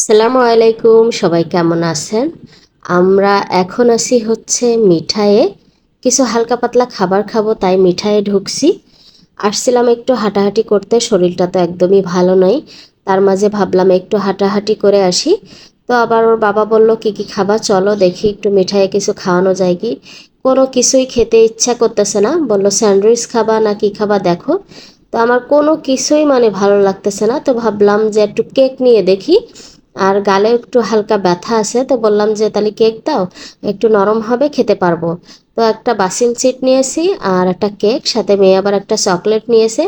আসসালামু আলাইকুম, সবাই কেমন আছেন? আমরা এখন আছি হচ্ছে মিঠাইয়ে। কিছু হালকা পাতলা খাবার খাবো, তাই মিঠাইয়ে ঢুকছি। আসছিলাম একটু হাঁটাহাঁটি করতে, শরীরটা তো একদমই ভালো নয়। তার মাঝে ভাবলাম একটু হাঁটাহাঁটি করে আসি। তো আবার ওর বাবা বলল, কি কি খাবা, চলো দেখি একটু মিঠাইয়ে কিছু খাওয়ানো যায় কি। কোনো কিছুই খেতে ইচ্ছা করতেছে না, বললো স্যান্ডউইচ খাবা না কি খাবা দেখো। তো আমার কোনো কিছুই মানে ভালো লাগতেছে না, তো ভাবলাম যে একটু কেক নিয়ে দেখি। আর গালে একটু হালকা ব্যথা আছে, তো বললাম যে তাহলে কেক দাও, একটু নরম হবে, খেতে পারবো। তো একটা বাসিল চিট নিয়েছি আর একটা কেক, সাথে মেয়ে আবার একটা চকলেট নিয়েছে।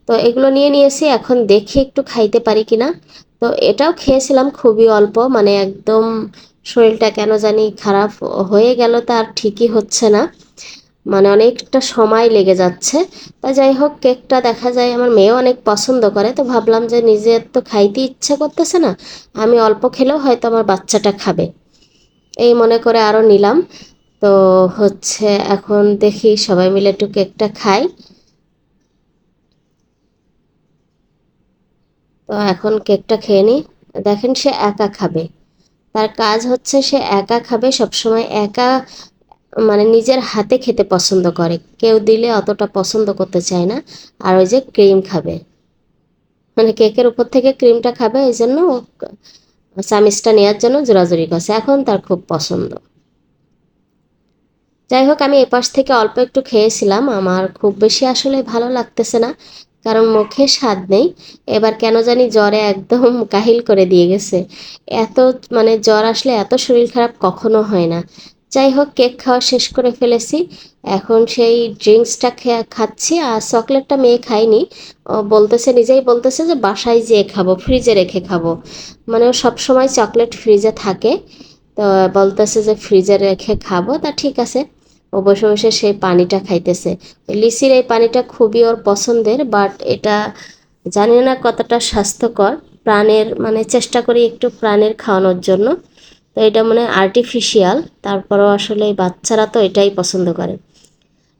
তো এগুলো নিয়েছি, এখন দেখি একটু খাইতে পারি কিনা। তো এটাও খেয়েছিলাম খুবই অল্প, মানে একদম শরীরটা কেন জানি খারাপ হয়ে গেল, তার ঠিকই হচ্ছে না, মানে অনেকটা সময় লেগে যাচ্ছে। তা যাই হোক, কেকটা দেখা যায় আমার মেয়েও অনেক পছন্দ করে, তো ভাবলাম যে নিজের তো খাইতে ইচ্ছা করতেছে না, আমি অল্প খেলেও হয়তো আমার বাচ্চাটা খাবে, এই মনে করে আরও নিলাম। তো হচ্ছে এখন দেখি সবাই মিলে একটু কেকটা খাই। তো এখন কেকটা খেয়ে নিই। দেখেন, সে একা খাবে, তার কাজ হচ্ছে সে একা খাবে সবসময় একা, মানে নিজের হাতে খেতে পছন্দ করে, কেউ দিলে অতটা পছন্দ করতে চায় না। আর ওই যে ক্রিম খাবে, মানে কেকের উপর থেকে ক্রিমটা খাবে, এই জন্য ও চামিচটা নেওয়ার জন্য জোরাজুরি করছে, এখন তার খুব পছন্দ। যাই হোক, আমি এপাশ থেকে অল্প একটু খেয়েছিলাম, আমার খুব বেশি আসলে ভালো লাগতেছে না, কারণ মুখে স্বাদ নেই। এবার কেন জানি জ্বরে একদম কাহিল করে দিয়ে গেছে। এত মানে জ্বর আসলে এত শরীর খারাপ কখনো হয় না। যাই হোক, কেক খাওয়া শেষ করে ফেলেছি, এখন সেই ড্রিঙ্কসটা খাচ্ছি। আর চকলেটটা মেয়ে খায়নি, ও বলতেছে, নিজেই বলতেছে যে বাসায় যেয়ে খাবো, ফ্রিজে রেখে খাবো। মানে ও সবসময় চকলেট ফ্রিজে থাকে, তো বলতেছে যে ফ্রিজে রেখে খাবো, তা ঠিক আছে। ও বসে বসে সেই পানিটা খাইতেছে। লিচির এই পানিটা খুবই ওর পছন্দের, বাট এটা জানি না কতটা স্বাস্থ্যকর। প্রাণের মানে চেষ্টা করি একটু প্রাণের খাওয়ানোর জন্য, তো এটা মানে আর্টিফিশিয়াল, তারপরেও আসলে এই বাচ্চারা তো এটাই পছন্দ করে।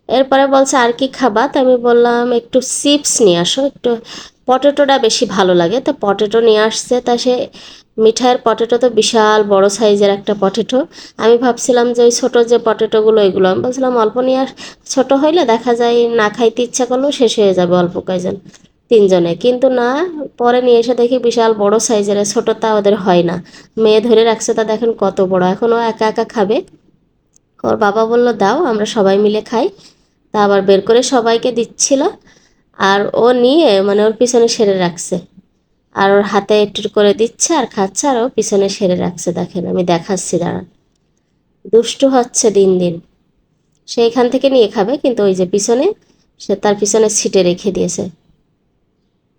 এরপরে বলছে আর কি খাবা, তো আমি বললাম একটু চিপস নিয়ে আসো, একটু পটেটোটা বেশি ভালো লাগে, তো পটেটো নিয়ে আসছে। তা সে মিঠাইয়ের পটেটো তো বিশাল বড় সাইজের একটা পটেটো। আমি ভাবছিলাম যে ওই ছোটো যে পটেটোগুলো, এগুলো আমি বলছিলাম অল্প নিয়ে ছোটো হইলে দেখা যায় না খাইতে ইচ্ছা করলেও শেষ হয়ে যাবে অল্প কয়জন, তিনজনে, কিন্তু না। পরে নিয়ে এসে দেখি বিশাল বড় সাইজের, ছোটোটা ওদের হয় না। মেয়ে ধরে রাখছে, তা দেখেন কত বড়, এখন ও একা একা খাবে। ওর বাবা বলল দাও আমরা সবাই মিলে খাই, তা আবার বের করে সবাইকে দিচ্ছিল। আর ও নিয়ে মানে ওর পিছনে সেরে রাখছে, আর ওর হাতে একটু করে দিচ্ছে আর খাচ্ছে, আর ও পিছনে সেরে রাখছে, দেখেন আমি দেখাচ্ছি দাঁড়ান। দুষ্টু হচ্ছে দিন দিন, সে এখান থেকে নিয়ে খাবে, কিন্তু ওই যে পিছনে, সে তার পিছনে ছিটে রেখে দিয়েছে।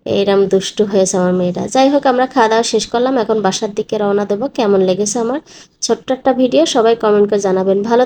এইরকম দুষ্টু হয়েছে আমার মেয়েটা। যাই হোক, আমরা খাওয়া দাওয়া শেষ করলাম, এখন বাসার দিকে রওনা দেবো। কেমন লেগেছে আমার ছোট্ট একটা ভিডিও, সবাই কমেন্ট করে জানাবেন। ভালো